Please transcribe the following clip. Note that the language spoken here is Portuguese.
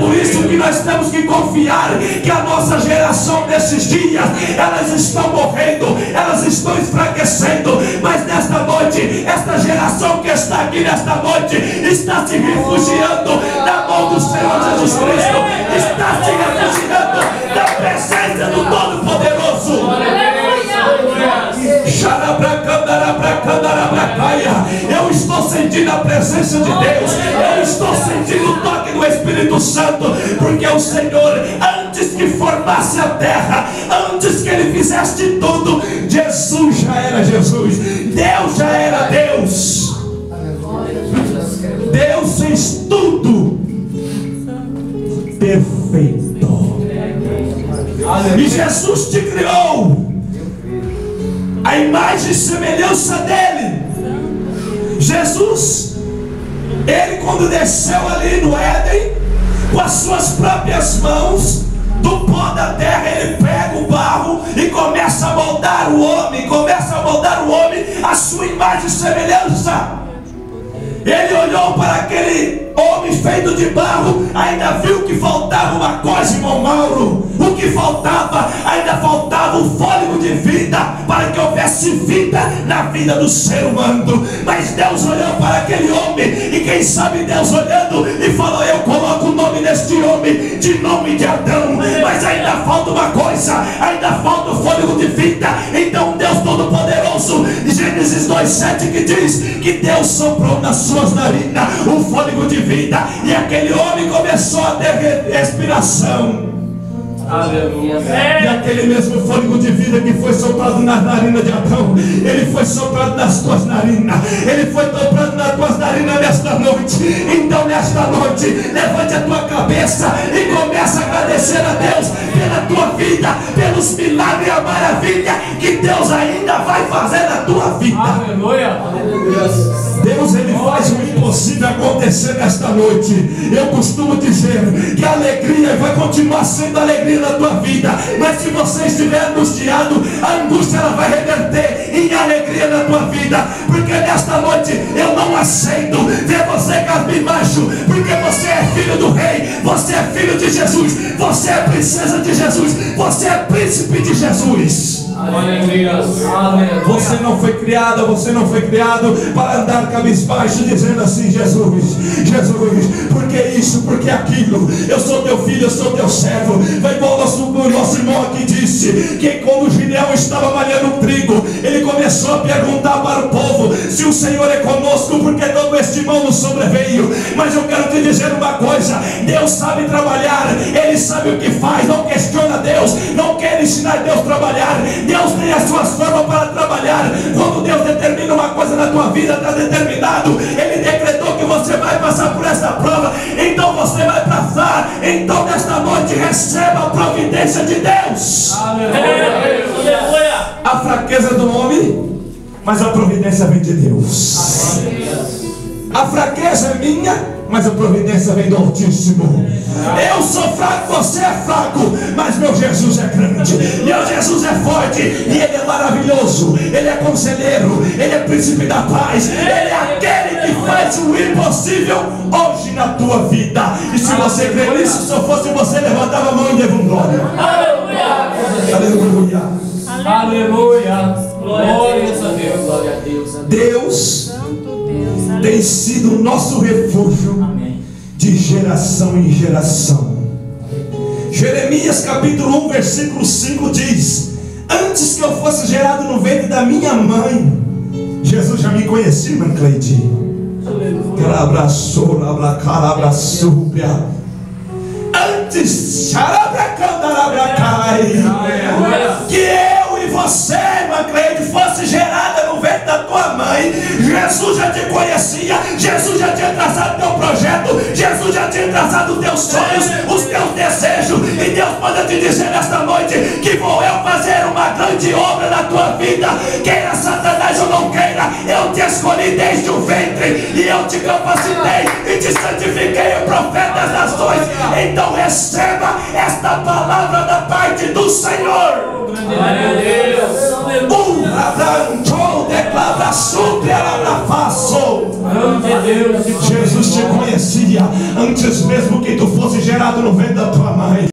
por isso que nós temos que confiar que a nossa geração desses dias, elas estão morrendo, elas estão enfraquecendo, mas nesta noite, esta geração que está aqui nesta noite está se refugiando da mão do Senhor Jesus Cristo, está se refugiando da presença do Todo-Poderoso. Eu estou sentindo a presença de Deus, eu estou sentindo o toque do Espírito Santo, porque o Senhor, antes que formasse a terra, antes que Ele fizesse tudo, Jesus já era Jesus, Deus já era Deus. Deus fez tudo perfeito. E Jesus te criou a imagem e semelhança dele. Jesus, ele quando desceu ali no Éden, com as suas próprias mãos, do pó da terra, ele pega o barro e começa a moldar o homem, a sua imagem e semelhança. Ele olhou para aquele homem feito de barro, ainda viu que faltava uma coisa, irmão Mauro. O que faltava? Ainda faltava o fôlego de vida, para que houvesse vida na vida do ser humano. Mas Deus olhou para aquele homem, e quem sabe Deus olhando e falou: eu coloco o nome deste homem de nome de Adão. Mas ainda falta uma coisa, ainda falta o fôlego de vida. Então Deus Todo-Poderoso, Gênesis 2:7, que diz que Deus soprou nas suas narinas o fôlego de vida, e aquele homem começou a ter respiração. Aleluia. E aquele mesmo fôlego de vida que foi soprado nas narinas de Adão, ele foi soprado nas tuas narinas, ele foi soprado nas tuas narinas nesta noite. Então nesta noite, levante a tua cabeça e comece a agradecer a Deus pela tua vida, pelos milagres e a maravilha que Deus ainda vai fazer na tua vida. Aleluia. Deus, ele faz o impossível acontecer nesta noite. Eu costumo dizer que a alegria vai continuar sendo alegria na tua vida, mas se você estiver angustiado, a angústia ela vai reverter em alegria na tua vida, porque nesta noite eu não aceito ver você cabisbaixo, porque você é filho do rei, você é filho de Jesus, você é princesa de Jesus, você é príncipe de Jesus. Aleluia. Você não foi criada, você não foi criado para andar cabisbaixo dizendo assim: Jesus, Jesus, porque isso, porque aquilo, eu sou teu filho, eu sou teu servo. Vai igual o nosso irmão aqui disse, que quando Gideão estava malhando o trigo, ele começou a perguntar para o povo se o Senhor é conosco, porque todo este mal nos sobreveio. Mas eu quero te dizer uma coisa: Deus sabe trabalhar, Ele sabe o que faz. Não questiona Deus, não quer ensinar Deus a trabalhar. Deus tem as suas formas para trabalhar. Quando Deus determina uma coisa na tua vida, está determinado. Ele decretou que você vai passar por essa prova, então você vai passar. Então nesta noite receba a providência de Deus. Aleluia. A fraqueza do homem, mas a providência vem de Deus. A fraqueza é minha, mas a providência vem do Altíssimo. Eu sou fraco, você é fraco, mas meu Jesus é grande, meu Jesus é forte, e Ele é maravilhoso, Ele é conselheiro, Ele é príncipe da paz, Ele é aquele que faz o impossível hoje na tua vida. E se você crê nisso, se eu fosse você, levantava a mão e deva um glória. Aleluia. Aleluia. Aleluia. Glória a Deus. Glória a Deus. Deus tem sido o nosso refúgio de geração em geração. Jeremias capítulo 1 versículo 5 diz: antes que eu fosse gerado no ventre da minha mãe, Jesus já me conhecia, irmã Cleide. Antes que eu e você, irmã Cleide, fosse gerada no ventre da tua mãe, Jesus já te conhecia, Jesus já tinha traçado teu projeto, Jesus já tinha traçado os teus sonhos, os teus desejos. E Deus manda te dizer nesta noite que vou eu fazer uma grande obra na tua vida. Queira Satanás ou não queira, eu te escolhi desde o ventre, e eu te capacitei e te santifiquei o profeta das nações. Então receba esta palavra da parte do Senhor. Jesus te conhecia antes mesmo que tu fosse gerado no ventre da tua mãe.